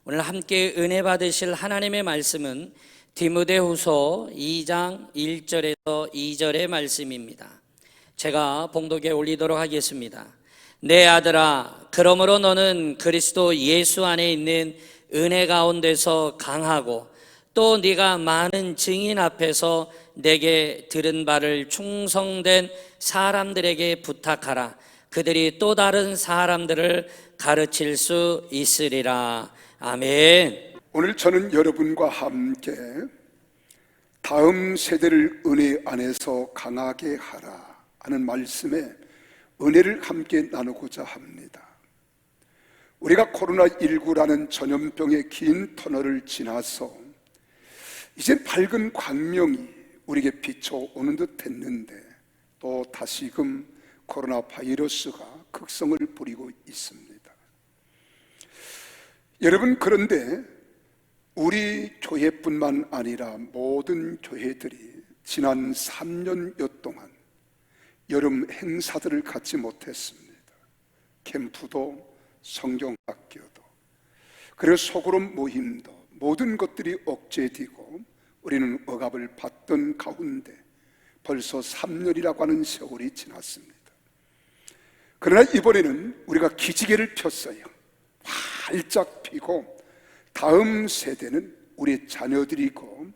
오늘 함께 은혜 받으실 하나님의 말씀은 디모데후서 2장 1절에서 2절의 말씀입니다. 제가 봉독에 올리도록 하겠습니다. 내 아들아, 그러므로 너는 그리스도 예수 안에 있는 은혜 가운데서 강하고 또 네가 많은 증인 앞에서 내게 들은 바를 충성된 사람들에게 부탁하라. 그들이 또 다른 사람들을 가르칠 수 있으리라. 아멘. 오늘 저는 여러분과 함께 다음 세대를 은혜 안에서 강하게 하라 하는 말씀에 은혜를 함께 나누고자 합니다. 우리가 코로나19라는 전염병의 긴 터널을 지나서 이제 밝은 광명이 우리에게 비춰오는 듯 했는데 또 다시금 코로나 바이러스가 극성을 부리고 있습니다. 여러분, 그런데 우리 교회뿐만 아니라 모든 교회들이 지난 3년여 동안 여름 행사들을 갖지 못했습니다. 캠프도 성경학교도 그리고 소그룹 모임도 모든 것들이 억제되고 우리는 억압을 받던 가운데 벌써 3년이라고 하는 세월이 지났습니다. 그러나 이번에는 우리가 기지개를 폈어요. 활짝 피고 다음 세대는 우리 자녀들이고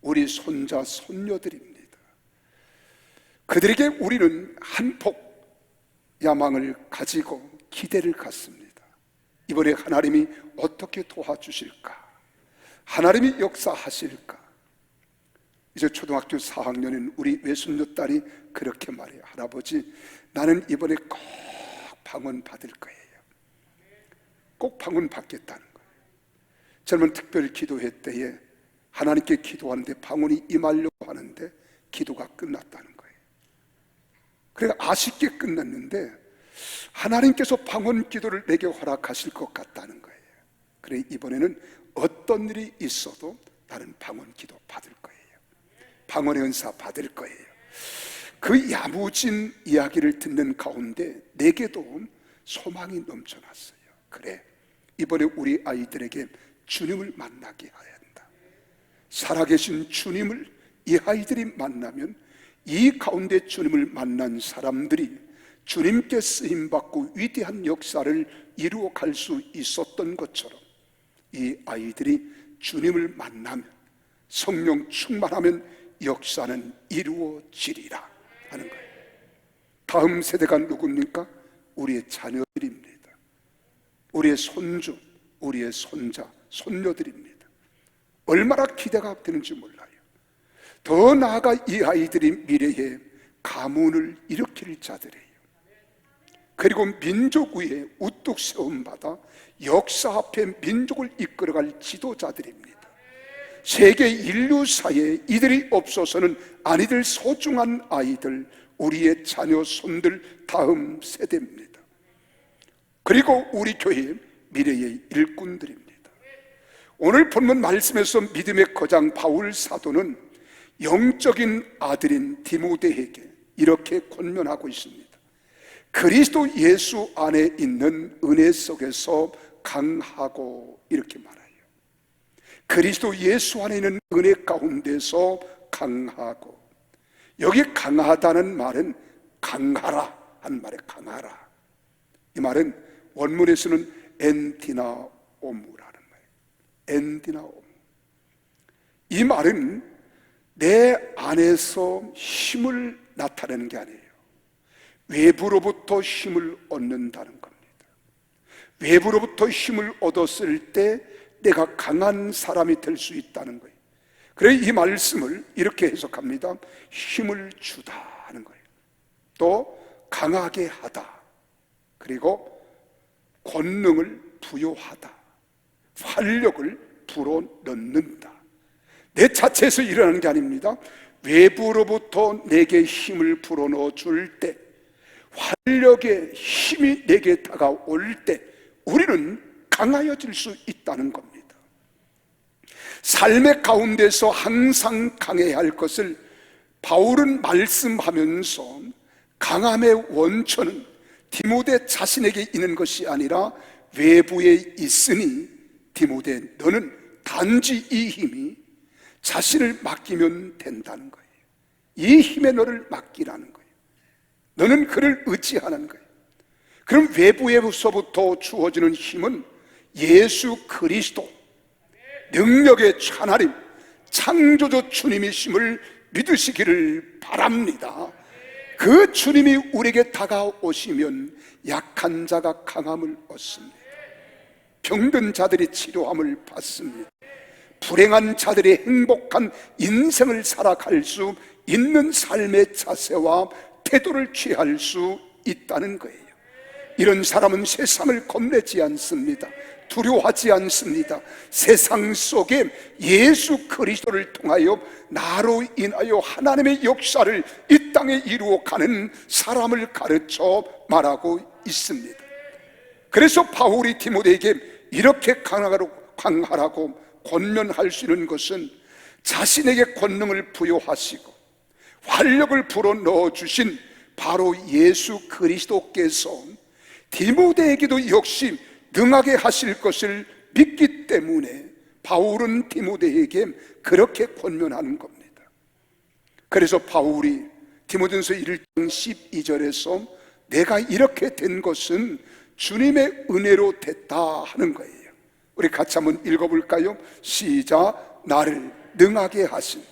우리 손자 손녀들입니다. 그들에게 우리는 한폭 야망을 가지고 기대를 갖습니다. 이번에 하나님이 어떻게 도와주실까? 하나님이 역사하실까? 이제 초등학교 4학년인 우리 외손녀 딸이 그렇게 말해요. 할아버지, 나는 이번에 꼭 방언 받을 거예요. 꼭 방언 받겠다는 거예요. 저는 특별 기도회 때에 하나님께 기도하는데 방언이 임하려고 하는데 기도가 끝났다는 거예요. 그러니까 아쉽게 끝났는데 하나님께서 방언 기도를 내게 허락하실 것 같다는 거예요. 그래, 이번에는 어떤 일이 있어도 나는 방언 기도 받을 거예요. 방언의 은사 받을 거예요. 그 야무진 이야기를 듣는 가운데 내게도 소망이 넘쳐났어요. 그래, 이번에 우리 아이들에게 주님을 만나게 해야 한다. 살아계신 주님을 이 아이들이 만나면 이 가운데 주님을 만난 사람들이 주님께 쓰임받고 위대한 역사를 이루어 갈 수 있었던 것처럼 이 아이들이 주님을 만나면, 성령 충만하면 역사는 이루어지리라 하는 거예요. 다음 세대가 누굽니까? 우리의 자녀들입니다. 우리의 손주, 우리의 손자, 손녀들입니다. 얼마나 기대가 되는지 몰라요. 더 나아가 이 아이들이 미래에 가문을 일으킬 자들이에요. 그리고 민족 위에 우뚝 세움받아 역사 앞에 민족을 이끌어갈 지도자들입니다. 세계 인류사에 이들이 없어서는 아니될 소중한 아이들, 우리의 자녀, 손들, 다음 세대입니다. 그리고 우리 교회의 미래의 일꾼들입니다. 오늘 본문 말씀에서 믿음의 거장 바울 사도는 영적인 아들인 디모데에게 이렇게 권면하고 있습니다. 그리스도 예수 안에 있는 은혜 속에서 강하고, 이렇게 말해요. 그리스도 예수 안에 있는 은혜 가운데서 강하고, 여기 강하다는 말은 강하라 한 말에 강하라, 이 말은 원문에서는 엔디나오무라는 말이에요. 엔디나오무. 이 말은 내 안에서 힘을 나타내는 게 아니에요. 외부로부터 힘을 얻는다는 겁니다. 외부로부터 힘을 얻었을 때 내가 강한 사람이 될 수 있다는 거예요. 그래서 이 말씀을 이렇게 해석합니다. 힘을 주다 하는 거예요. 또 강하게 하다, 그리고 권능을 부여하다, 활력을 불어넣는다. 내 자체에서 일어나는 게 아닙니다. 외부로부터 내게 힘을 불어넣어 줄 때, 활력의 힘이 내게 다가올 때 우리는 강하여질 수 있다는 겁니다. 삶의 가운데서 항상 강해야 할 것을 바울은 말씀하면서 강함의 원천은 디모데 자신에게 있는 것이 아니라 외부에 있으니 디모데, 너는 단지 이 힘이 자신을 맡기면 된다는 거예요. 이 힘에 너를 맡기라는 거예요. 너는 그를 의지하는 거예요. 그럼 외부에서부터 주어지는 힘은 예수 그리스도 능력의 하나님 창조주 주님이심을 믿으시기를 바랍니다. 그 주님이 우리에게 다가오시면 약한 자가 강함을 얻습니다. 병든 자들이 치료함을 받습니다. 불행한 자들이 행복한 인생을 살아갈 수 있는 삶의 자세와 태도를 취할 수 있다는 거예요. 이런 사람은 세상을 겁내지 않습니다. 두려워하지 않습니다. 세상 속에 예수 그리스도를 통하여 나로 인하여 하나님의 역사를 이 땅에 이루어가는 사람을 가르쳐 말하고 있습니다. 그래서 바울이 디모데에게 이렇게 강하라고 권면할 수 있는 것은 자신에게 권능을 부여하시고 활력을 불어넣어 주신 바로 예수 그리스도께서 디모데에게도 역시 능하게 하실 것을 믿기 때문에 바울은 디모데에게 그렇게 권면하는 겁니다. 그래서 바울이 디모데전서 1장 12절에서 내가 이렇게 된 것은 주님의 은혜로 됐다 하는 거예요. 우리 같이 한번 읽어볼까요? 시작. 나를 능하게 하신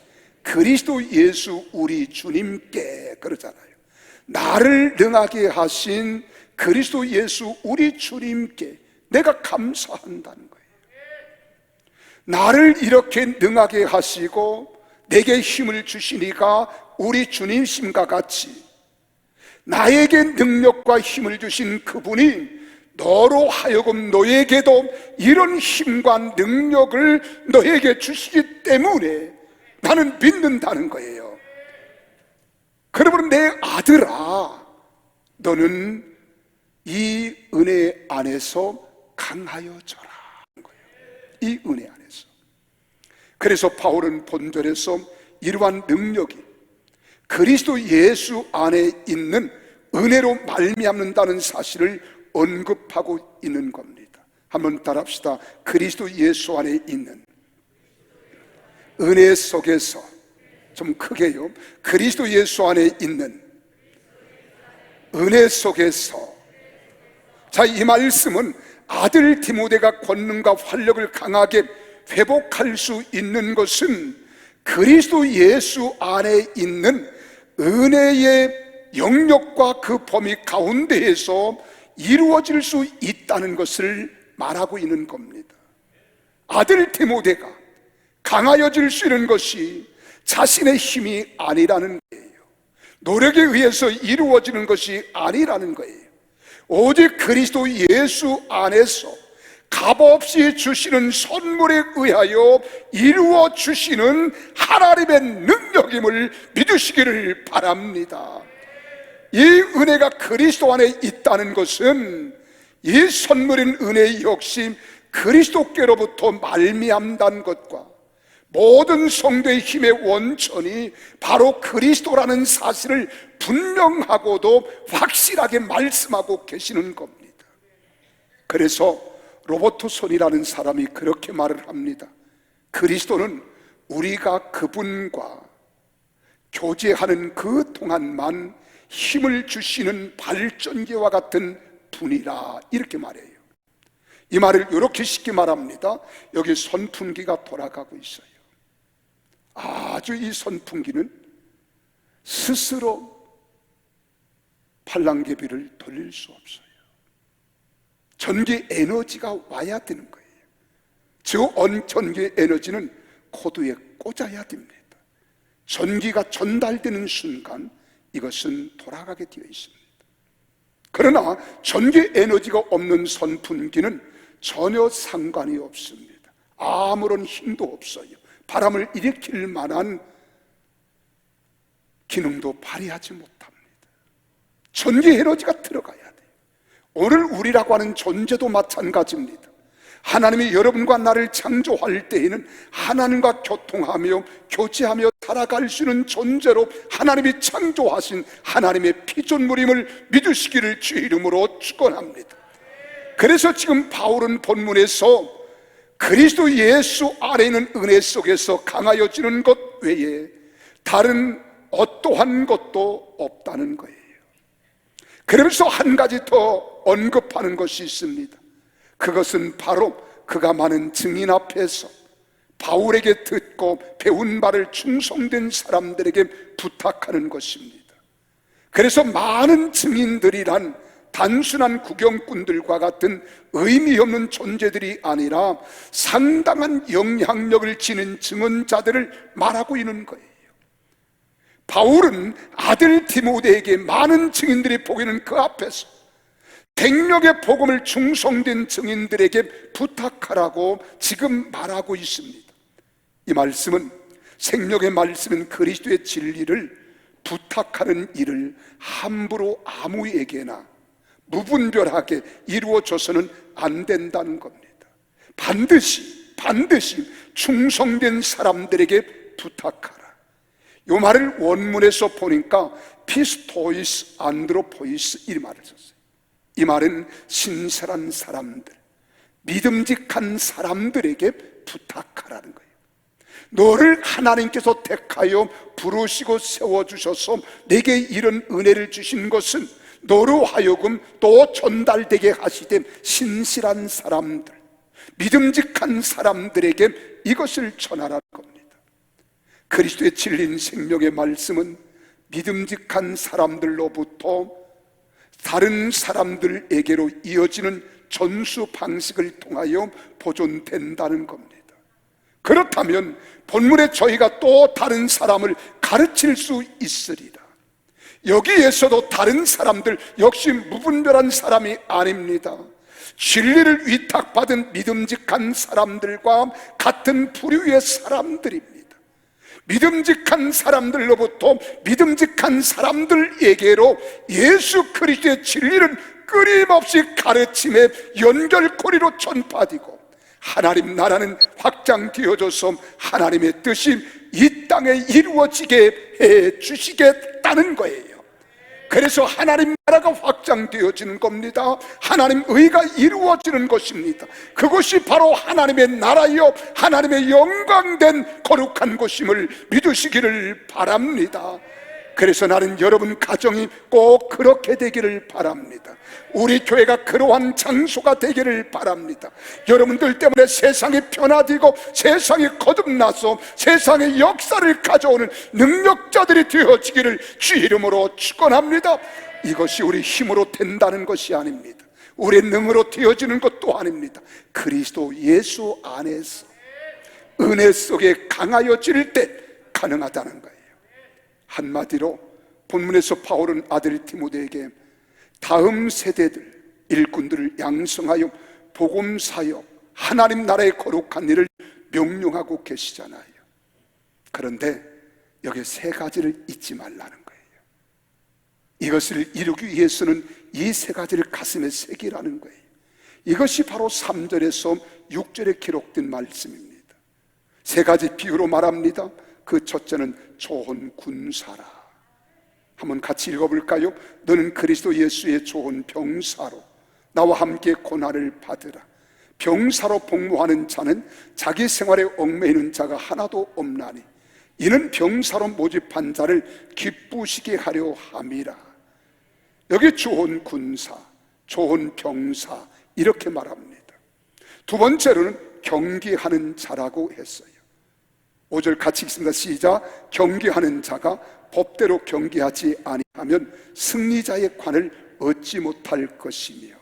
그리스도 예수 우리 주님께, 그러잖아요. 나를 능하게 하신 그리스도 예수 우리 주님께 내가 감사한다는 거예요. 나를 이렇게 능하게 하시고 내게 힘을 주시니까 우리 주님심과 같이 나에게 능력과 힘을 주신 그분이 너로 하여금 너에게도 이런 힘과 능력을 너에게 주시기 때문에 나는 믿는다는 거예요. 그러므로 내 아들아, 너는 이 은혜 안에서 강하여져라 하는 거예요. 이 은혜 안에서. 그래서 바울은 본절에서 이러한 능력이 그리스도 예수 안에 있는 은혜로 말미암는다는 사실을 언급하고 있는 겁니다. 한번 따라합시다. 그리스도 예수 안에 있는 은혜 속에서, 좀 크게요, 그리스도 예수 안에 있는 은혜 속에서. 자, 이 말씀은 아들 디모데가 권능과 활력을 강하게 회복할 수 있는 것은 그리스도 예수 안에 있는 은혜의 영역과 그 범위 가운데에서 이루어질 수 있다는 것을 말하고 있는 겁니다. 아들 디모데가 강하여질 수 있는 것이 자신의 힘이 아니라는 거예요. 노력에 의해서 이루어지는 것이 아니라는 거예요. 오직 그리스도 예수 안에서 값없이 주시는 선물에 의하여 이루어 주시는 하나님의 능력임을 믿으시기를 바랍니다. 이 은혜가 그리스도 안에 있다는 것은 이 선물인 은혜 역시 그리스도께로부터 말미암다는 것과 모든 성도의 힘의 원천이 바로 그리스도라는 사실을 분명하고도 확실하게 말씀하고 계시는 겁니다. 그래서 로버트손이라는 사람이 그렇게 말을 합니다. 그리스도는 우리가 그분과 교제하는 그 동안만 힘을 주시는 발전기와 같은 분이라, 이렇게 말해요. 이 말을 이렇게 쉽게 말합니다. 여기 선풍기가 돌아가고 있어요. 아주 이 선풍기는 스스로 팔랑개비를 돌릴 수 없어요. 전기 에너지가 와야 되는 거예요. 전기 에너지는 코드에 꽂아야 됩니다. 전기가 전달되는 순간 이것은 돌아가게 되어 있습니다. 그러나 전기 에너지가 없는 선풍기는 전혀 상관이 없습니다. 아무런 힘도 없어요. 바람을 일으킬 만한 기능도 발휘하지 못합니다. 전기 에너지가 들어가야 돼요. 오늘 우리라고 하는 존재도 마찬가지입니다. 하나님이 여러분과 나를 창조할 때에는 하나님과 교통하며 교제하며 살아갈 수 있는 존재로 하나님이 창조하신 하나님의 피조물임을 믿으시기를 주의 이름으로 축원합니다. 그래서 지금 바울은 본문에서 그리스도 예수 안에 있는 은혜 속에서 강하여지는 것 외에 다른 어떠한 것도 없다는 거예요. 그러면서 한 가지 더 언급하는 것이 있습니다. 그것은 바로 그가 많은 증인 앞에서 바울에게 듣고 배운 바를 충성된 사람들에게 부탁하는 것입니다. 그래서 많은 증인들이란 단순한 구경꾼들과 같은 의미 없는 존재들이 아니라 상당한 영향력을 지닌 증언자들을 말하고 있는 거예요. 바울은 아들 디모데에게 많은 증인들이 보이는 그 앞에서 백력의 복음을 충성된 증인들에게 부탁하라고 지금 말하고 있습니다. 이 말씀은 생명의 말씀인 그리스도의 진리를 부탁하는 일을 함부로 아무에게나 무분별하게 이루어져서는 안 된다는 겁니다. 반드시 충성된 사람들에게 부탁하라. 이 말을 원문에서 보니까 피스토이스 안드로포이스 이 말을 썼어요. 이 말은 신실한 사람들, 믿음직한 사람들에게 부탁하라는 거예요. 너를 하나님께서 택하여 부르시고 세워주셔서 내게 이런 은혜를 주신 것은 너로 하여금 또 전달되게 하시되 신실한 사람들, 믿음직한 사람들에게 이것을 전하라는 겁니다. 그리스도의 진리인 생명의 말씀은 믿음직한 사람들로부터 다른 사람들에게로 이어지는 전수 방식을 통하여 보존된다는 겁니다. 그렇다면 본문에 저희가 또 다른 사람을 가르칠 수 있으리라. 여기에서도 다른 사람들 역시 무분별한 사람이 아닙니다. 진리를 위탁받은 믿음직한 사람들과 같은 부류의 사람들입니다. 믿음직한 사람들로부터 믿음직한 사람들에게로 예수 그리스도의 진리는 끊임없이 가르침의 연결고리로 전파되고 하나님 나라는 확장되어져서 하나님의 뜻이 이 땅에 이루어지게 해 주시겠다는 거예요. 그래서 하나님 나라가 확장되어지는 겁니다. 하나님 의가 이루어지는 것입니다. 그것이 바로 하나님의 나라요 하나님의 영광된 거룩한 것임을 믿으시기를 바랍니다. 그래서 나는 여러분 가정이 꼭 그렇게 되기를 바랍니다. 우리 교회가 그러한 장소가 되기를 바랍니다. 여러분들 때문에 세상이 변화되고 세상이 거듭나서 세상의 역사를 가져오는 능력자들이 되어지기를 주 이름으로 축원합니다. 이것이 우리 힘으로 된다는 것이 아닙니다. 우리의 능으로 되어지는 것도 아닙니다. 그리스도 예수 안에서 은혜 속에 강하여질 때 가능하다는 거예요. 한마디로 본문에서 바울은 아들 디모데에게 다음 세대들 일꾼들을 양성하여 복음 사역 하나님 나라의 거룩한 일을 명령하고 계시잖아요. 그런데 여기 세 가지를 잊지 말라는 거예요. 이것을 이루기 위해서는 이 세 가지를 가슴에 새기라는 거예요. 이것이 바로 3절에서 6절에 기록된 말씀입니다. 세 가지 비유로 말합니다. 그 첫째는 좋은 군사라. 한번 같이 읽어볼까요? 너는 그리스도 예수의 좋은 병사로 나와 함께 고난을 받으라. 병사로 복무하는 자는 자기 생활에 얽매이는 자가 하나도 없나니 이는 병사로 모집한 자를 기쁘시게 하려 함이라. 여기 좋은 군사, 좋은 병사 이렇게 말합니다. 두 번째로는 경계하는 자라고 했어요. 5절 같이 읽습니다. 시작. 경계하는 자가 법대로 경계하지 아니하면 승리자의 관을 얻지 못할 것이며.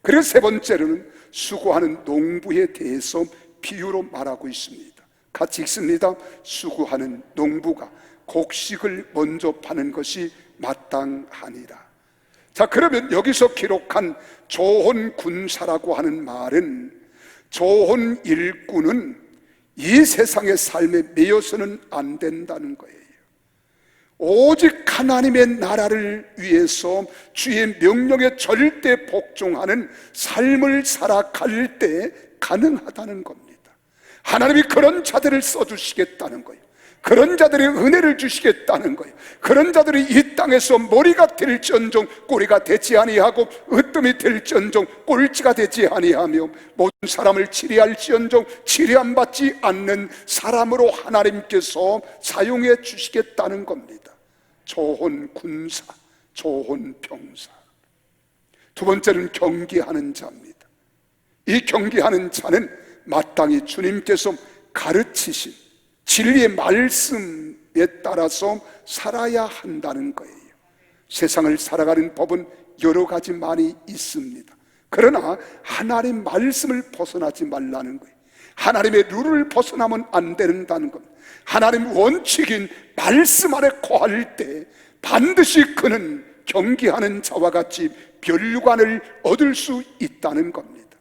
그리고 세 번째로는 수고하는 농부에 대해서 비유로 말하고 있습니다. 같이 읽습니다. 수고하는 농부가 곡식을 먼저 파는 것이 마땅하니라. 자, 그러면 여기서 기록한 좋은 군사라고 하는 말은 좋은 일꾼은 이 세상의 삶에 매여서는 안 된다는 거예요. 오직 하나님의 나라를 위해서 주의 명령에 절대 복종하는 삶을 살아갈 때 가능하다는 겁니다. 하나님이 그런 자들을 써주시겠다는 거예요. 그런 자들이 은혜를 주시겠다는 거예요. 그런 자들이 이 땅에서 머리가 될지언정 꼬리가 되지 아니하고 으뜸이 될지언정 꼴찌가 되지 아니하며 모든 사람을 치리할지언정 치리함 받지 않는 사람으로 하나님께서 사용해 주시겠다는 겁니다. 좋은 군사, 좋은 병사. 두 번째는 경계하는 자입니다. 이 경계하는 자는 마땅히 주님께서 가르치신 진리의 말씀에 따라서 살아야 한다는 거예요. 세상을 살아가는 법은 여러 가지 많이 있습니다. 그러나 하나님 말씀을 벗어나지 말라는 거예요. 하나님의 룰을 벗어나면 안 된다는 겁니다. 하나님 원칙인 말씀 아래 거할 때 반드시 그는 경계하는 자와 같이 면류관을 얻을 수 있다는 겁니다.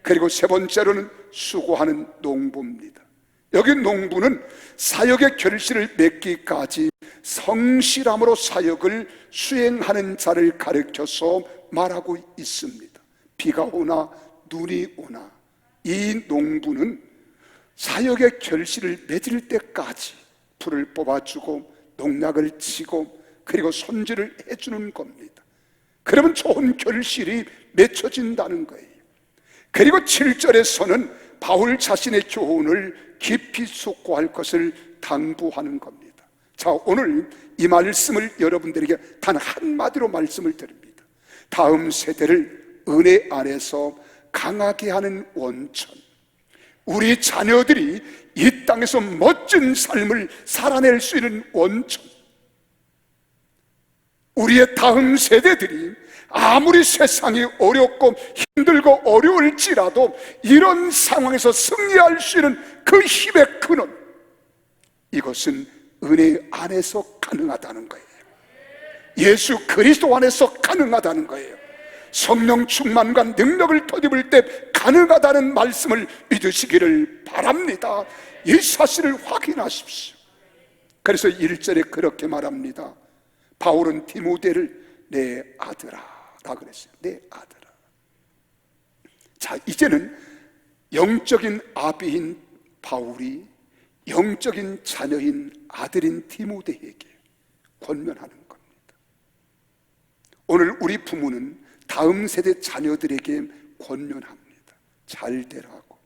그리고 세 번째로는 수고하는 농부입니다. 여기 농부는 사역의 결실을 맺기까지 성실함으로 사역을 수행하는 자를 가르쳐서 말하고 있습니다. 비가 오나 눈이 오나 이 농부는 사역의 결실을 맺을 때까지 풀을 뽑아주고 농약을 치고 그리고 손질을 해주는 겁니다. 그러면 좋은 결실이 맺혀진다는 거예요. 그리고 7절에서는 바울 자신의 교훈을 깊이 숙고할 것을 당부하는 겁니다. 자, 오늘 이 말씀을 여러분들에게 단 한마디로 말씀을 드립니다. 다음 세대를 은혜 안에서 강하게 하는 원천, 우리 자녀들이 이 땅에서 멋진 삶을 살아낼 수 있는 원천, 우리의 다음 세대들이 아무리 세상이 어렵고 힘들고 어려울지라도 이런 상황에서 승리할 수 있는 그 힘의 근원, 이것은 은혜 안에서 가능하다는 거예요. 예수 그리스도 안에서 가능하다는 거예요. 성령 충만과 능력을 덧입을 때 가능하다는 말씀을 믿으시기를 바랍니다. 이 사실을 확인하십시오. 그래서 1절에 그렇게 말합니다. 바울은 디모데를 내 아들아 라 그랬어요. 내 아들아. 자, 이제는 영적인 아비인 바울이 영적인 자녀인 아들인 디모데에게 권면하는 겁니다. 오늘 우리 부모는 다음 세대 자녀들에게 권면합니다. 잘 되라고,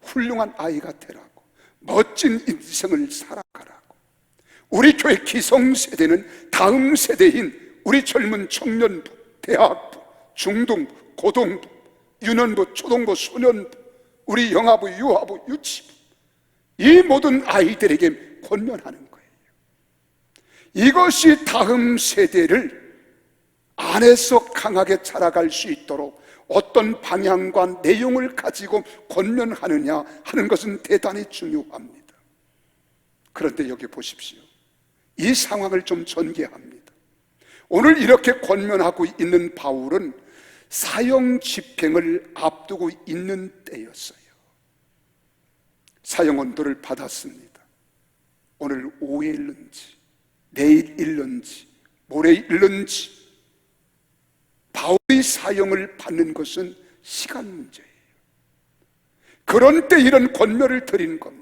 훌륭한 아이가 되라고, 멋진 인생을 살아가라고. 우리 교회 기성세대는 다음 세대인 우리 젊은 청년부, 대학부, 중등부, 고등부, 유년부, 초등부, 소년부, 우리 영아부, 유아부, 유치부, 이 모든 아이들에게 권면하는 거예요. 이것이 다음 세대를 안에서 강하게 자라갈 수 있도록 어떤 방향과 내용을 가지고 권면하느냐 하는 것은 대단히 중요합니다. 그런데 여기 보십시오. 이 상황을 좀 전개합니다. 오늘 이렇게 권면하고 있는 바울은 사형 집행을 앞두고 있는 때였어요. 사형 언도를 받았습니다. 오늘 오후에 일는지 내일 일는지 모레 일는지 바울이 사형을 받는 것은 시간 문제예요. 그런 때 이런 권면을 드린 겁니다.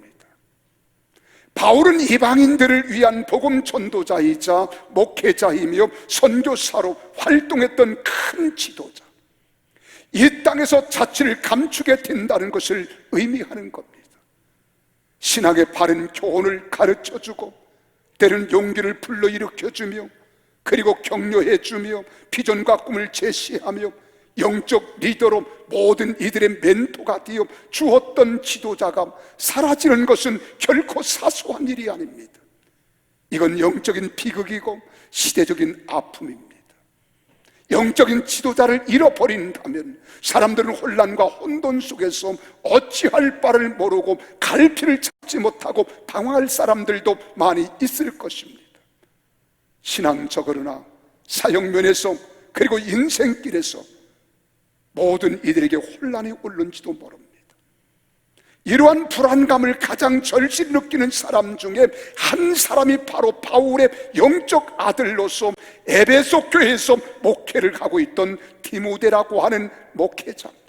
바울은 이방인들을 위한 복음 전도자이자 목회자이며 선교사로 활동했던 큰 지도자, 이 땅에서 자취를 감추게 된다는 것을 의미하는 겁니다. 신학의 바른 교훈을 가르쳐주고 때는 용기를 불러일으켜주며 그리고 격려해주며 비전과 꿈을 제시하며 영적 리더로 모든 이들의 멘토가 되어 주었던 지도자가 사라지는 것은 결코 사소한 일이 아닙니다. 이건 영적인 비극이고 시대적인 아픔입니다. 영적인 지도자를 잃어버린다면 사람들은 혼란과 혼돈 속에서 어찌할 바를 모르고 갈피를 잡지 못하고 당황할 사람들도 많이 있을 것입니다. 신앙적으로나 사역면에서 그리고 인생길에서 모든 이들에게 혼란이 올는지도 모릅니다. 이러한 불안감을 가장 절실히 느끼는 사람 중에 한 사람이 바로 바울의 영적 아들로서 에베소 교회에서 목회를 하고 있던 디모데라고 하는 목회자입니다.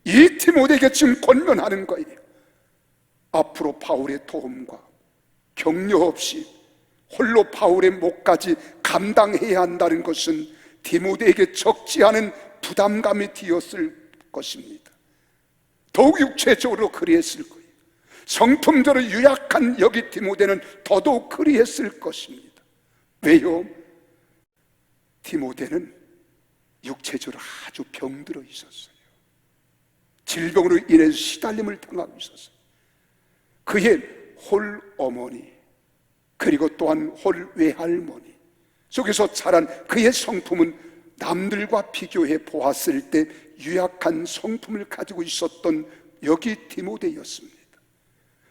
이 디모데에게 지금 권면하는 거예요. 앞으로 바울의 도움과 격려 없이 홀로 바울의 목까지 감당해야 한다는 것은 디모데에게 적지 않은 부담감이 되었을 것입니다. 더욱 육체적으로 그리했을 거예요. 성품적으로 유약한 여기 디모데는 더더욱 그리했을 것입니다. 왜요? 디모데는 육체적으로 아주 병들어 있었어요. 질병으로 인해서 시달림을 당하고 있었어요. 그의 홀 어머니 그리고 또한 홀 외할머니 속에서 자란 그의 성품은 남들과 비교해 보았을 때 유약한 성품을 가지고 있었던 여기 디모데였습니다.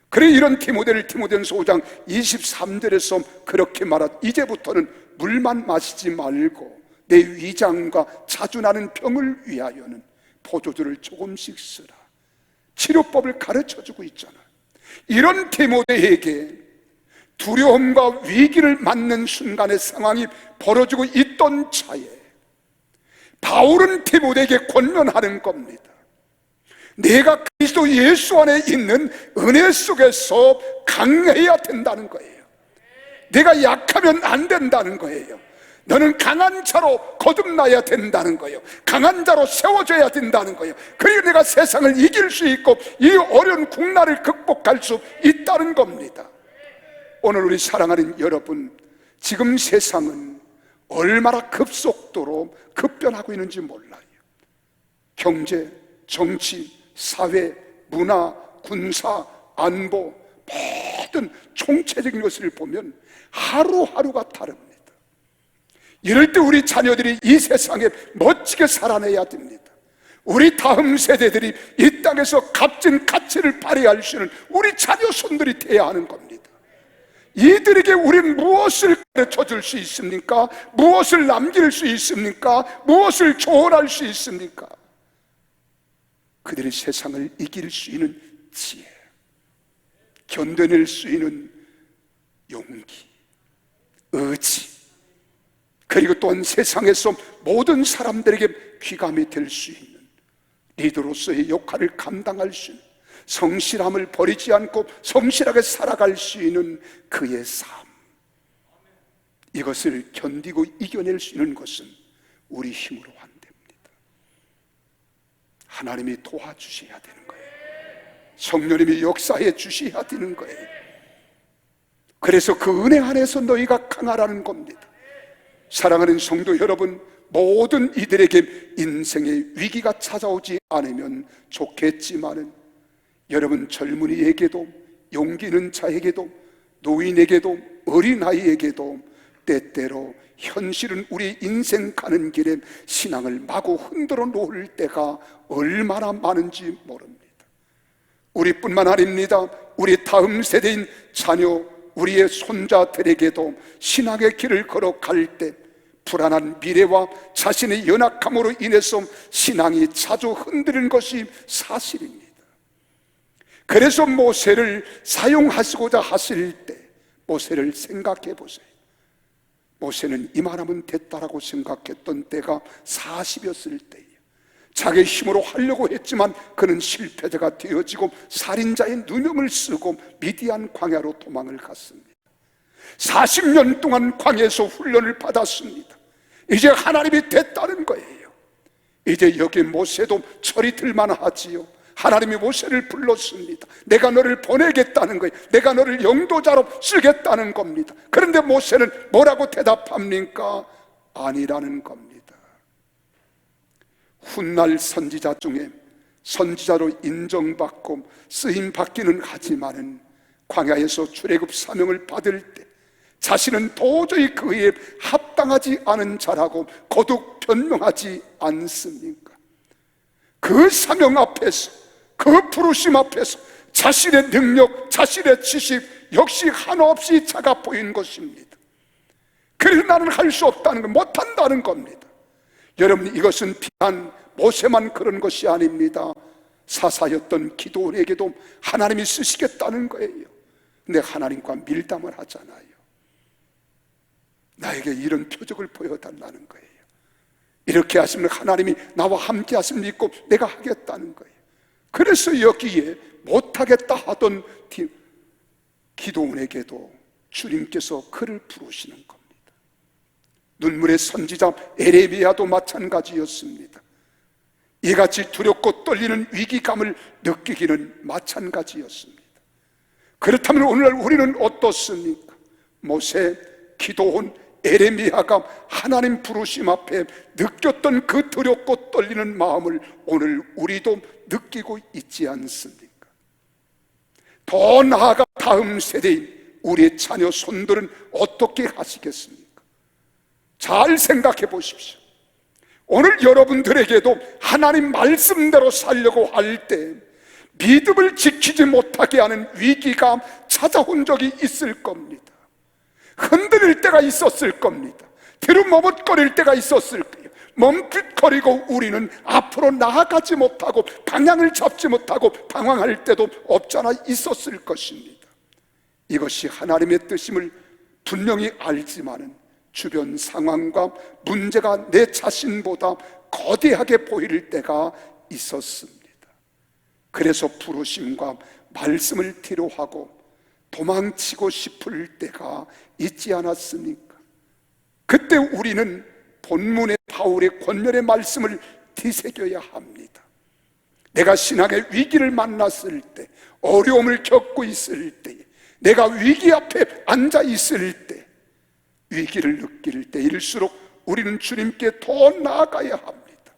그래 이런 디모데를 디모데전서 5장 23절에서 그렇게 말하다 이제부터는 물만 마시지 말고 내 위장과 자주 나는 병을 위하여는 포도주를 조금씩 쓰라. 치료법을 가르쳐주고 있잖아요. 이런 디모데에게 두려움과 위기를 맞는 순간의 상황이 벌어지고 있던 차에 바울은 디모데에게 권면하는 겁니다. 내가 그리스도 예수 안에 있는 은혜 속에서 강해야 된다는 거예요. 내가 약하면 안 된다는 거예요. 너는 강한 자로 거듭나야 된다는 거예요. 강한 자로 세워져야 된다는 거예요. 그리고 내가 세상을 이길 수 있고 이 어려운 국난을 극복할 수 있다는 겁니다. 오늘 우리 사랑하는 여러분, 지금 세상은 얼마나 급속도로 급변하고 있는지 몰라요. 경제, 정치, 사회, 문화, 군사, 안보 모든 총체적인 것을 보면 하루하루가 다릅니다. 이럴 때 우리 자녀들이 이 세상에 멋지게 살아내야 됩니다. 우리 다음 세대들이 이 땅에서 값진 가치를 발휘할 수 있는 우리 자녀 손들이 되어야 하는 겁니다. 이들에게 우리는 무엇을 가르쳐 줄 수 있습니까? 무엇을 남길 수 있습니까? 무엇을 조언할 수 있습니까? 그들이 세상을 이길 수 있는 지혜, 견뎌낼 수 있는 용기, 의지, 그리고 또한 세상에서 모든 사람들에게 귀감이 될 수 있는 리더로서의 역할을 감당할 수 있는 성실함을 버리지 않고 성실하게 살아갈 수 있는 그의 삶, 이것을 견디고 이겨낼 수 있는 것은 우리 힘으로 안 됩니다. 하나님이 도와주셔야 되는 거예요. 성령님이 역사해 주셔야 되는 거예요. 그래서 그 은혜 안에서 너희가 강하라는 겁니다. 사랑하는 성도 여러분, 모든 이들에게 인생의 위기가 찾아오지 않으면 좋겠지만은 여러분 젊은이에게도 용기 있는 자에게도 노인에게도 어린아이에게도 때때로 현실은 우리 인생 가는 길에 신앙을 마구 흔들어 놓을 때가 얼마나 많은지 모릅니다. 우리뿐만 아닙니다. 우리 다음 세대인 자녀, 우리의 손자들에게도 신앙의 길을 걸어갈 때 불안한 미래와 자신의 연약함으로 인해서 신앙이 자주 흔들리는 것이 사실입니다. 그래서 모세를 사용하시고자 하실 때 모세를 생각해 보세요. 모세는 이만하면 됐다라고 생각했던 때가 40였을 때예요. 자기 힘으로 하려고 했지만 그는 실패자가 되어지고 살인자의 누명을 쓰고 미디안 광야로 도망을 갔습니다. 40년 동안 광야에서 훈련을 받았습니다. 이제 하나님이 됐다는 거예요. 이제 여기 모세도 철이 들만하지요. 하나님이 모세를 불렀습니다. 내가 너를 보내겠다는 거예요. 내가 너를 영도자로 쓰겠다는 겁니다. 그런데 모세는 뭐라고 대답합니까? 아니라는 겁니다. 훗날 선지자 중에 선지자로 인정받고 쓰임받기는 하지만은 광야에서 출애굽 사명을 받을 때 자신은 도저히 그에 합당하지 않은 자라고 거듭 변명하지 않습니까? 그 사명 앞에서, 그 부르심 앞에서 자신의 능력, 자신의 지식 역시 한없이 작아 보인 것입니다. 그래서 나는 할 수 없다는 것, 못한다는 겁니다. 여러분, 이것은 비단 모세만 그런 것이 아닙니다. 사사였던 기도원에게도 하나님이 쓰시겠다는 거예요. 근데 하나님과 밀담을 하잖아요. 나에게 이런 표적을 보여달라는 거예요. 이렇게 하시면 하나님이 나와 함께 하시면 믿고 내가 하겠다는 거예요. 그래서 여기에 못하겠다 하던 기도원에게도 주님께서 그를 부르시는 겁니다. 눈물의 선지자 에레미야도 마찬가지였습니다. 이같이 두렵고 떨리는 위기감을 느끼기는 마찬가지였습니다. 그렇다면 오늘날 우리는 어떻습니까? 모세, 기도원, 에레미야가 하나님 부르심 앞에 느꼈던 그 두렵고 떨리는 마음을 오늘 우리도 느끼고 있지 않습니까? 더 나아가 다음 세대인 우리의 자녀 손들은 어떻게 하시겠습니까? 잘 생각해 보십시오. 오늘 여러분들에게도 하나님 말씀대로 살려고 할 때 믿음을 지키지 못하게 하는 위기가 찾아온 적이 있을 겁니다. 흔들릴 때가 있었을 겁니다. 뒤로 머뭇거릴 때가 있었을 거예요. 멈칫거리고 우리는 앞으로 나아가지 못하고 방향을 잡지 못하고 방황할 때도 없잖아 있었을 것입니다. 이것이 하나님의 뜻임을 분명히 알지만은 주변 상황과 문제가 내 자신보다 거대하게 보일 때가 있었습니다. 그래서 부르심과 말씀을 뒤로하고 도망치고 싶을 때가 있지 않았습니까? 그때 우리는 본문의 바울의 권면의 말씀을 되새겨야 합니다. 내가 신앙의 위기를 만났을 때, 어려움을 겪고 있을 때, 내가 위기 앞에 앉아 있을 때, 위기를 느낄 때일수록 우리는 주님께 더 나아가야 합니다.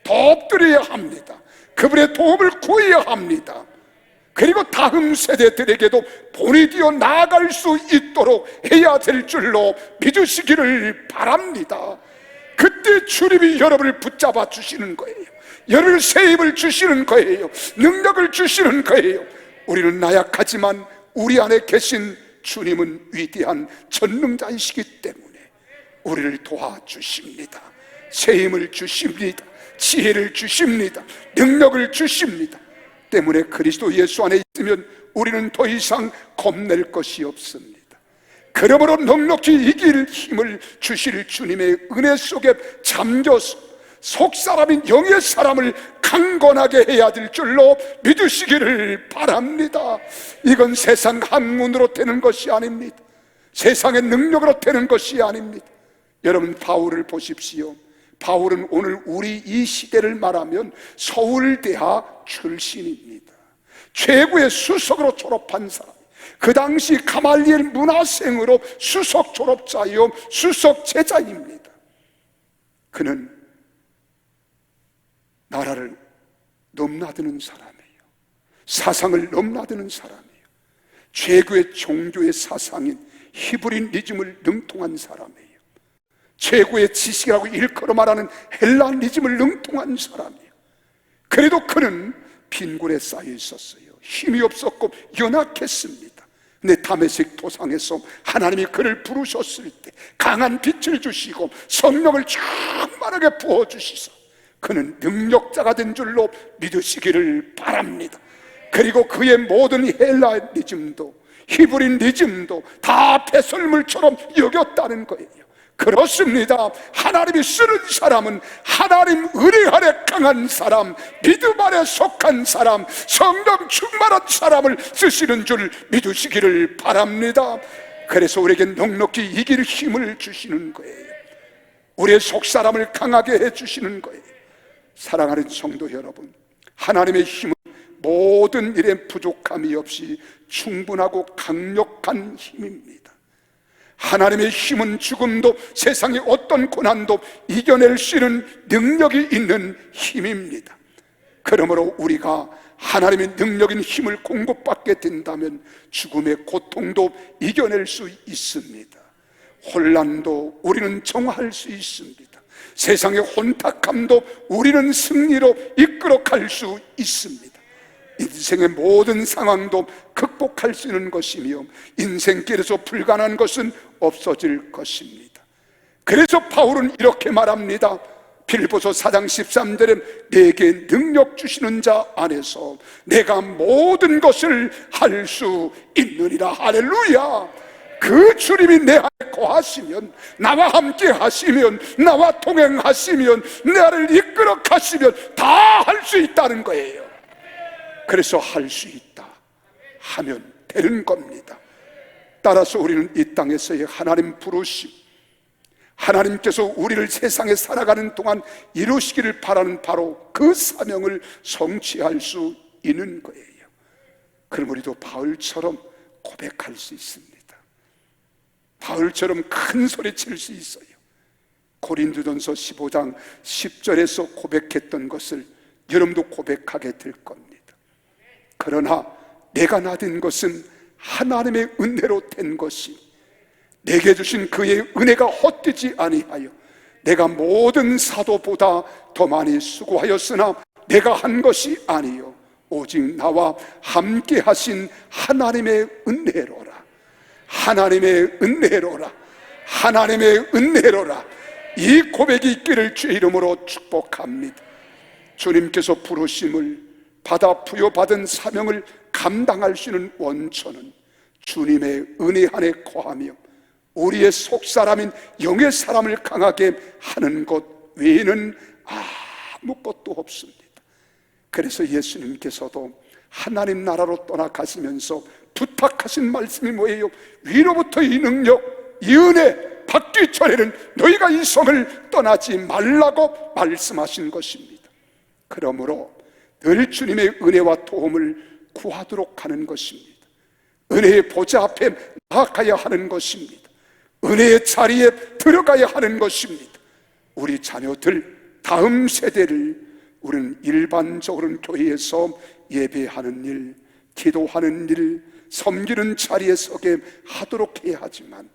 더 엎드려야 합니다. 그분의 도움을 구해야 합니다. 그리고 다음 세대들에게도 본이 되어 나아갈 수 있도록 해야 될 줄로 믿으시기를 바랍니다. 그때 주님이 여러분을 붙잡아 주시는 거예요. 여러분을 새 힘을 주시는 거예요. 능력을 주시는 거예요. 우리는 나약하지만 우리 안에 계신 주님은 위대한 전능자이시기 때문에 우리를 도와주십니다. 새 힘을 주십니다. 지혜를 주십니다. 능력을 주십니다. 때문에 그리스도 예수 안에 있으면 우리는 더 이상 겁낼 것이 없습니다. 그러므로 넉넉히 이길 힘을 주실 주님의 은혜 속에 잠겨서 속사람인 영의 사람을 강건하게 해야 될 줄로 믿으시기를 바랍니다. 이건 세상 학문으로 되는 것이 아닙니다. 세상의 능력으로 되는 것이 아닙니다. 여러분 바울을 보십시오. 바울은 오늘 우리 이 시대를 말하면 서울대학 출신입니다. 최고의 수석으로 졸업한 사람, 그 당시 가말리엘 문화생으로 수석 졸업자이요 수석 제자입니다. 그는 나라를 넘나드는 사람이에요. 사상을 넘나드는 사람이에요. 최고의 종교의 사상인 히브리니즘을 능통한 사람이에요. 최고의 지식이라고 일컬어 말하는 헬라니즘을 능통한 사람이에요. 그래도 그는 빈곤에 쌓여 있었어요. 힘이 없었고 연약했습니다. 근데 다메섹 도상에서 하나님이 그를 부르셨을 때 강한 빛을 주시고 성령을 충만하게 부어주시서 그는 능력자가 된 줄로 믿으시기를 바랍니다. 그리고 그의 모든 헬라니즘도 히브리니즘도 다 배설물처럼 여겼다는 거예요. 그렇습니다. 하나님이 쓰는 사람은 하나님 은혜 아래 강한 사람, 믿음 아래 속한 사람, 성령 충만한 사람을 쓰시는 줄 믿으시기를 바랍니다. 그래서 우리에게 넉넉히 이길 힘을 주시는 거예요. 우리의 속사람을 강하게 해주시는 거예요. 사랑하는 성도 여러분, 하나님의 힘은 모든 일에 부족함이 없이 충분하고 강력한 힘입니다. 하나님의 힘은 죽음도 세상의 어떤 고난도 이겨낼 수 있는 능력이 있는 힘입니다. 그러므로 우리가 하나님의 능력인 힘을 공급받게 된다면 죽음의 고통도 이겨낼 수 있습니다. 혼란도 우리는 정화할 수 있습니다. 세상의 혼탁함도 우리는 승리로 이끌어갈 수 있습니다. 인생의 모든 상황도 극복할 수 있는 것이며 인생길에서 불가능한 것은 없어질 것입니다. 그래서 바울은 이렇게 말합니다. 빌보서 4장 13절에 내게 능력 주시는 자 안에서 내가 모든 것을 할 수 있느니라. 할렐루야. 그 주님이 내 안에 거하시면, 나와 함께 하시면, 나와 동행하시면, 나를 이끌어 가시면 다 할 수 있다는 거예요. 그래서 할 수 있다 하면 되는 겁니다. 따라서 우리는 이 땅에서의 하나님 부르심, 하나님께서 우리를 세상에 살아가는 동안 이루시기를 바라는 바로 그 사명을 성취할 수 있는 거예요. 그럼 우리도 바울처럼 고백할 수 있습니다. 바울처럼 큰 소리 칠 수 있어요. 고린도전서 15장 10절에서 고백했던 것을 여러분도 고백하게 될 겁니다. 그러나 내가 나된 것은 하나님의 은혜로 된 것이, 내게 주신 그의 은혜가 헛되지 아니하여 내가 모든 사도보다 더 많이 수고하였으나 내가 한 것이 아니요 오직 나와 함께 하신 하나님의 은혜로라. 하나님의 은혜로라. 하나님의 은혜로라. 이 고백이 있기를 주의 이름으로 축복합니다. 주님께서 부르심을 받아 부여받은 사명을 감당할 수 있는 원천은 주님의 은혜 안에 거하며 우리의 속사람인 영의 사람을 강하게 하는 것 외에는 아무것도 없습니다. 그래서 예수님께서도 하나님 나라로 떠나가시면서 부탁하신 말씀이 뭐예요? 위로부터 이 능력, 이 은혜 받기 전에는 너희가 이 성을 떠나지 말라고 말씀하신 것입니다. 그러므로 늘 주님의 은혜와 도움을 구하도록 하는 것입니다. 은혜의 보좌 앞에 나아가야 하는 것입니다. 은혜의 자리에 들어가야 하는 것입니다. 우리 자녀들, 다음 세대를 우리는 일반적으로는 교회에서 예배하는 일, 기도하는 일, 섬기는 자리에 서게 하도록 해야 하지만,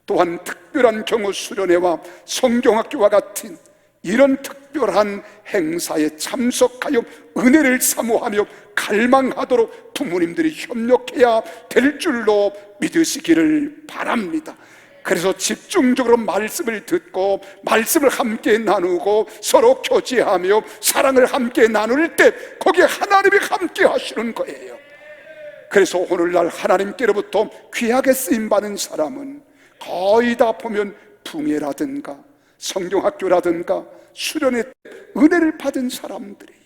또한 특별한 경우 수련회와 성경학교와 같은 이런 특별한 행사에 참석하여 은혜를 사모하며 갈망하도록 부모님들이 협력해야 될 줄로 믿으시기를 바랍니다. 그래서 집중적으로 말씀을 듣고 말씀을 함께 나누고 서로 교제하며 사랑을 함께 나눌 때 거기에 하나님이 함께 하시는 거예요. 그래서 오늘날 하나님께로부터 귀하게 쓰임받은 사람은 거의 다 보면 붕해라든가 성경학교라든가 수련회 은혜를 받은 사람들이에요.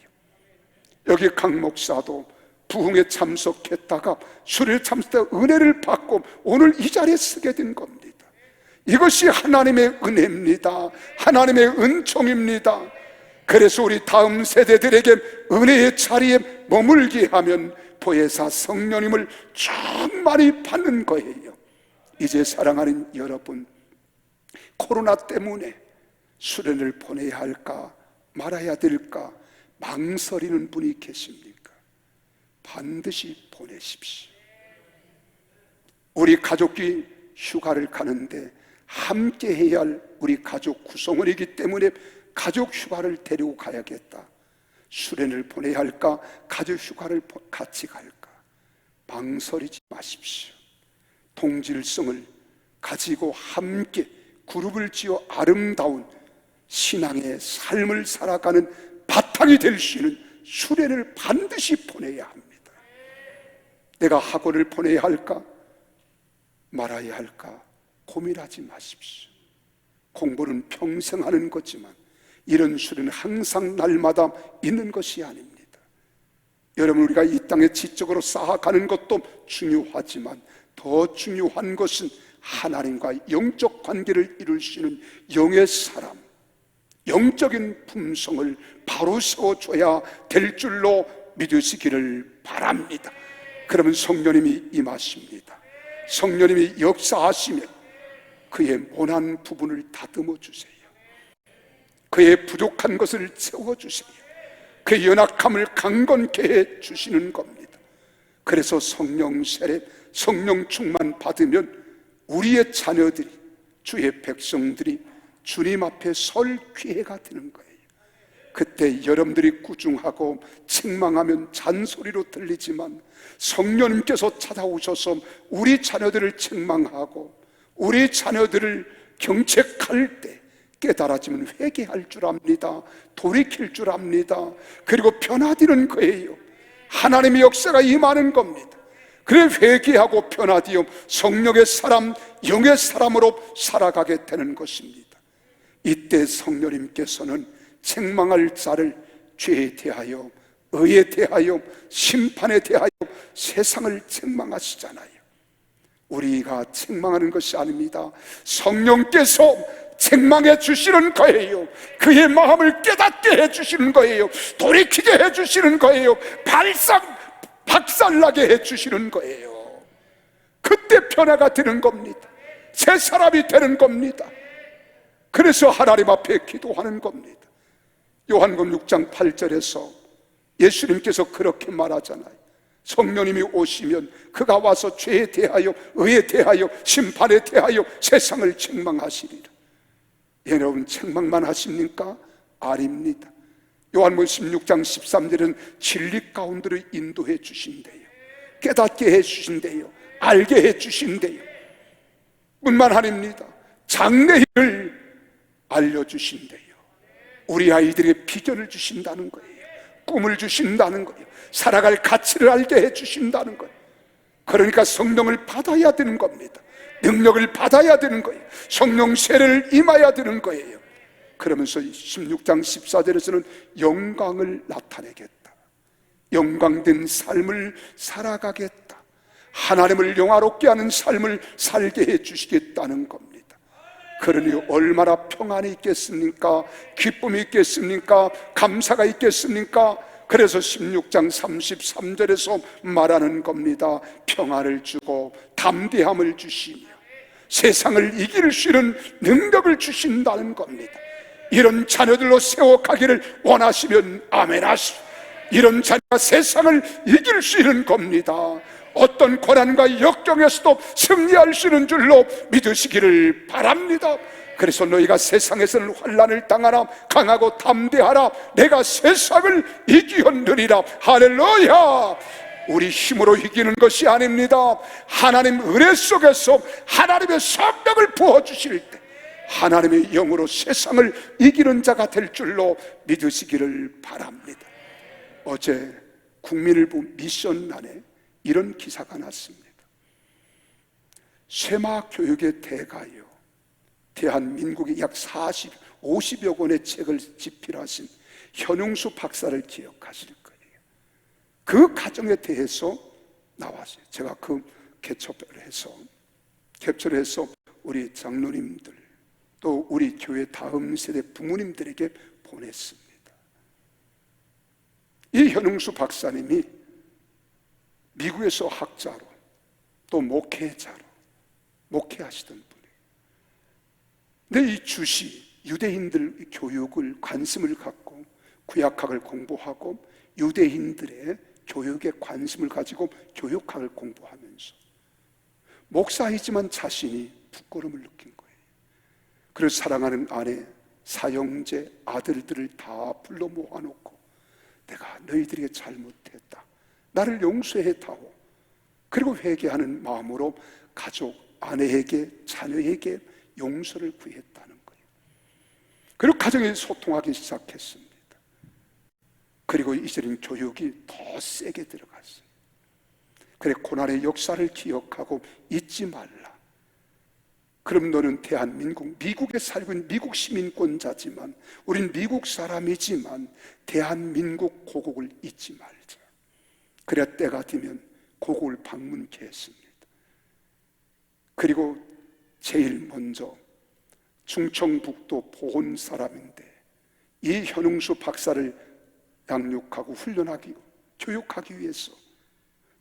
여기 강 목사도 부흥에 참석했다가 수련회 참석했다가 은혜를 받고 오늘 이 자리에 서게 된 겁니다. 이것이 하나님의 은혜입니다. 하나님의 은총입니다. 그래서 우리 다음 세대들에게 은혜의 자리에 머물게 하면 보혜사 성령님을 충만히 받는 거예요. 이제 사랑하는 여러분, 코로나 때문에 수련을 보내야 할까 말아야 될까 망설이는 분이 계십니까? 반드시 보내십시오. 우리 가족이 휴가를 가는데 함께 해야 할 우리 가족 구성원이기 때문에 가족 휴가를 데리고 가야겠다. 수련을 보내야 할까? 가족 휴가를 같이 갈까? 망설이지 마십시오. 동질성을 가지고 함께 그룹을 지어 아름다운 신앙의 삶을 살아가는 바탕이 될 수 있는 수련을 반드시 보내야 합니다. 내가 학원을 보내야 할까? 말아야 할까? 고민하지 마십시오. 공부는 평생 하는 거지만 이런 수련은 항상 날마다 있는 것이 아닙니다. 여러분, 우리가 이 땅에 지적으로 쌓아가는 것도 중요하지만 더 중요한 것은 하나님과 영적 관계를 이룰 수 있는 영의 사람, 영적인 품성을 바로 세워줘야 될 줄로 믿으시기를 바랍니다. 그러면 성령님이 임하십니다. 성령님이 역사하시면 그의 모난 부분을 다듬어 주세요. 그의 부족한 것을 채워주세요. 그의 연약함을 강건케 해 주시는 겁니다. 그래서 성령 세례, 성령 충만 받으면 우리의 자녀들이, 주의 백성들이 주님 앞에 설 기회가 되는 거예요. 그때 여러분들이 꾸중하고 책망하면 잔소리로 들리지만 성령님께서 찾아오셔서 우리 자녀들을 책망하고 우리 자녀들을 경책할 때 깨달아지면 회개할 줄 압니다. 돌이킬 줄 압니다. 그리고 변화되는 거예요. 하나님의 역사가 임하는 겁니다. 그래 회개하고 변화되어 성령의 사람, 영의 사람으로 살아가게 되는 것입니다. 이때 성령님께서는 책망할 자를 죄에 대하여, 의에 대하여, 심판에 대하여 세상을 책망하시잖아요. 우리가 책망하는 것이 아닙니다. 성령께서 책망해 주시는 거예요. 그의 마음을 깨닫게 해 주시는 거예요. 돌이키게 해 주시는 거예요. 박살나게 해 주시는 거예요. 그때 변화가 되는 겁니다. 새 사람이 되는 겁니다. 그래서 하나님 앞에 기도하는 겁니다. 요한복음 6장 8절에서 예수님께서 그렇게 말하잖아요. 성령님이 오시면 그가 와서 죄에 대하여, 의에 대하여, 심판에 대하여 세상을 책망하시리라. 여러분, 책망만 하십니까? 아닙니다. 요한복음 16장 13절은 진리 가운데로 인도해 주신대요. 깨닫게 해 주신대요. 알게 해 주신대요. 뿐만 아닙니다. 장래를 알려주신대요. 우리 아이들에게 비전을 주신다는 거예요. 꿈을 주신다는 거예요. 살아갈 가치를 알게 해주신다는 거예요. 그러니까 성령을 받아야 되는 겁니다. 능력을 받아야 되는 거예요. 성령 세례를 임해야 되는 거예요. 그러면서 16장 14절에서는 영광을 나타내겠다. 영광된 삶을 살아가겠다. 하나님을 영화롭게 하는 삶을 살게 해주시겠다는 겁니다. 그러니 얼마나 평안이 있겠습니까? 기쁨이 있겠습니까? 감사가 있겠습니까? 그래서 16장 33절에서 말하는 겁니다. 평안을 주고 담대함을 주시며 세상을 이길 수 있는 능력을 주신다는 겁니다. 이런 자녀들로 세워가기를 원하시면 아멘 하시오. 이런 자녀가 세상을 이길 수 있는 겁니다. 어떤 고난과 역경에서도 승리할 수 있는 줄로 믿으시기를 바랍니다. 그래서 너희가 세상에서는 환난을 당하나 강하고 담대하라. 내가 세상을 이기었느니라. 할렐루야. 우리 힘으로 이기는 것이 아닙니다. 하나님 은혜 속에서 하나님의 성령을 부어주실 때 하나님의 영으로 세상을 이기는 자가 될 줄로 믿으시기를 바랍니다. 어제 국민일보 미션란에 이런 기사가 났습니다. 쇠마 교육의 대가요, 대한민국에 약 50여 권의 책을 집필하신 현웅수 박사를 기억하실 거예요. 그 가정에 대해서 나왔어요. 제가 그 캡처를 해서 우리 장로님들 또 우리 교회 다음 세대 부모님들에게 보냈습니다. 이 현웅수 박사님이 미국에서 학자로 또 목회자로 목회하시던 분이에요. 근데 이 주시 유대인들 교육을 관심을 갖고 구약학을 공부하고 유대인들의 교육에 관심을 가지고 교육학을 공부하면서 목사이지만 자신이 부끄러움을 느낀 거예요. 그래서 사랑하는 아내, 사형제, 아들들을 다 불러 모아놓고 내가 너희들에게 잘못했다, 나를 용서해다오. 그리고 회개하는 마음으로 가족, 아내에게, 자녀에게 용서를 구했다는 거예요. 그리고 가정에 소통하기 시작했습니다. 그리고 이제는 교육이 더 세게 들어갔어요. 그래, 고난의 역사를 기억하고 잊지 말라. 그럼 너는 대한민국, 미국에 살고 있는 미국 시민권자지만, 우린 미국 사람이지만 대한민국 고국을 잊지 말자. 그래야 때가 되면 고국을 방문케 했습니다. 그리고 제일 먼저 충청북도 보훈 사람인데 이 현웅수 박사를 양육하고 훈련하기, 교육하기 위해서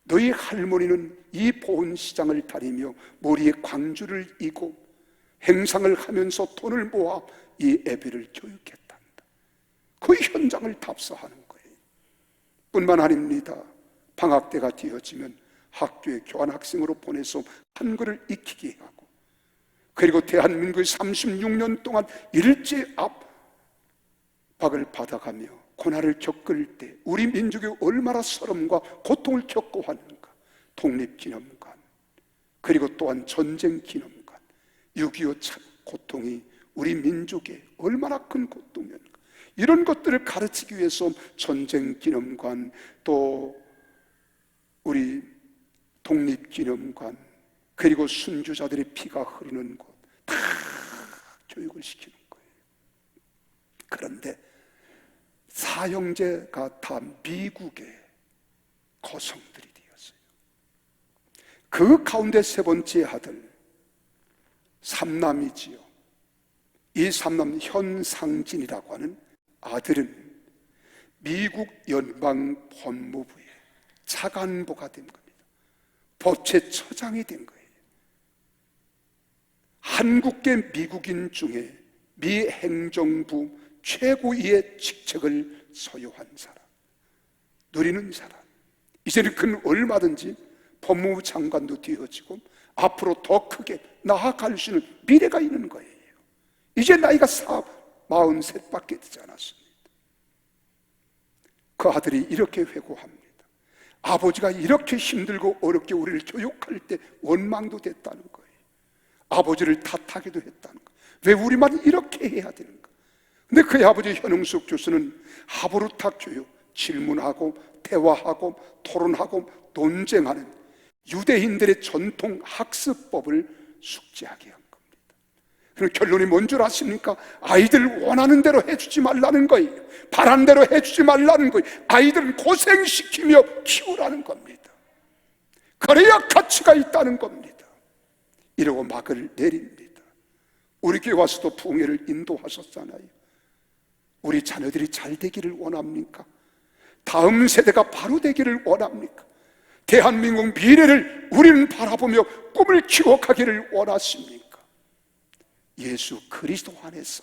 너희 할머니는 이 보훈시장을 다니며 머리에 광주를 이고 행상을 하면서 돈을 모아 이 애비를 교육했단다. 그 현장을 답사하는 거예요. 뿐만 아닙니다. 방학 때가 되어지면 학교에 교환학생으로 보내서 한글을 익히게 하고, 그리고 대한민국의 36년 동안 일제 압박을 받아가며 고난을 겪을 때 우리 민족이 얼마나 서름과 고통을 겪고 하는가. 독립기념관, 그리고 또한 전쟁기념관, 6.25 고통이 우리 민족에 얼마나 큰 고통이었는가. 이런 것들을 가르치기 위해서 전쟁기념관, 또 우리 독립기념관, 그리고 순교자들의 피가 흐르는 곳 다 교육을 시키는 거예요. 그런데 사형제가 다 미국의 거성들이 되었어요. 그 가운데 세 번째 아들 삼남이지요. 이 삼남 현상진이라고 하는 아들은 미국 연방 법무부의 차관보가 된 겁니다. 법제처장이 된 거예요. 한국계 미국인 중에 미 행정부 최고위의 직책을 소유한 사람, 누리는 사람. 이제는 그는 얼마든지 법무부 장관도 되어지고 앞으로 더 크게 나아갈 수 있는 미래가 있는 거예요. 이제 나이가 43밖에 되지 않았습니다. 그 아들이 이렇게 회고합니다. 아버지가 이렇게 힘들고 어렵게 우리를 교육할 때 원망도 됐다는 거예요. 아버지를 탓하기도 했다는 거예요. 왜 우리만 이렇게 해야 되는가? 근데 그의 아버지 현웅숙 교수는 하버루타 교육, 질문하고 대화하고 토론하고 논쟁하는 유대인들의 전통 학습법을 숙지하게 한 겁니다. 그럼 결론이 뭔 줄 아십니까? 아이들 원하는 대로 해주지 말라는 거예요. 바란 대로 해주지 말라는 거예요. 아이들은 고생시키며 키우라는 겁니다. 그래야 가치가 있다는 겁니다. 이러고 막을 내립니다. 우리 교회 와서도 부흥회를 인도하셨잖아요. 우리 자녀들이 잘 되기를 원합니까? 다음 세대가 바로 되기를 원합니까? 대한민국 미래를 우리는 바라보며 꿈을 키워가기를 원하십니까? 예수 그리스도 안에서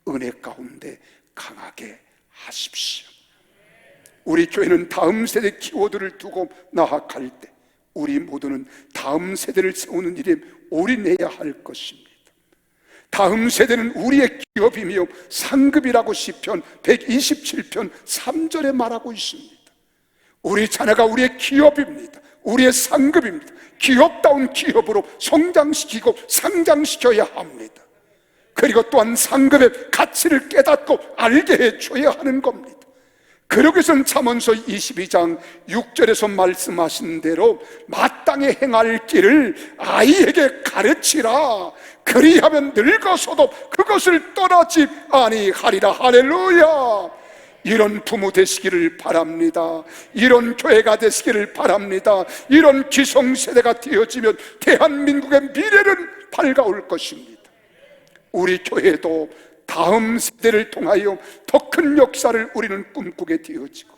은혜 가운데 강하게 하십시오. 우리 교회는 다음 세대 키워드를 두고 나아갈 때 우리 모두는 다음 세대를 세우는 일에 올인해야 할 것입니다. 다음 세대는 우리의 기업이며 상급이라고 시편 127편 3절에 말하고 있습니다. 우리 자녀가 우리의 기업입니다. 우리의 상급입니다. 기업다운 기업으로 성장시키고 상장시켜야 합니다. 그리고 또한 상급의 가치를 깨닫고 알게 해줘야 하는 겁니다. 그러기 위해서는 잠언서 22장 6절에서 말씀하신 대로 마땅히 행할 길을 아이에게 가르치라. 그리하면 늙어서도 그것을 떠나지 아니하리라. 할렐루야. 이런 부모 되시기를 바랍니다. 이런 교회가 되시기를 바랍니다. 이런 기성세대가 되어지면 대한민국의 미래는 밝아올 것입니다. 우리 교회도 다음 세대를 통하여 더 큰 역사를 우리는 꿈꾸게 되어지고,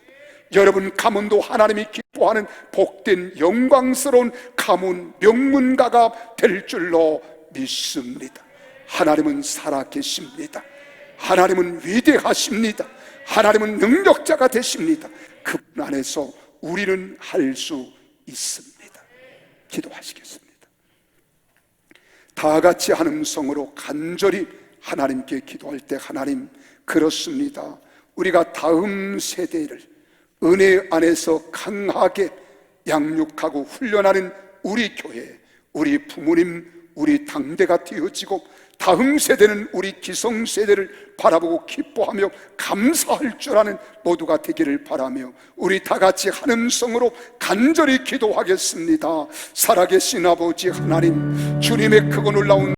여러분 가문도 하나님이 기뻐하는 복된 영광스러운 가문 명문가가 될 줄로 믿습니다. 하나님은 살아계십니다. 하나님은 위대하십니다. 하나님은 능력자가 되십니다. 그분 안에서 우리는 할 수 있습니다. 기도하시겠습니다. 다 같이 한 음성으로 간절히 하나님께 기도할 때, 하나님, 그렇습니다. 우리가 다음 세대를 은혜 안에서 강하게 양육하고 훈련하는 우리 교회, 우리 부모님, 우리 당대가 되어지고, 다음 세대는 우리 기성세대를 바라보고 기뻐하며 감사할 줄 아는 모두가 되기를 바라며, 우리 다 같이 한 음성으로 간절히 기도하겠습니다. 살아계신 아버지 하나님, 주님의 크고 놀라운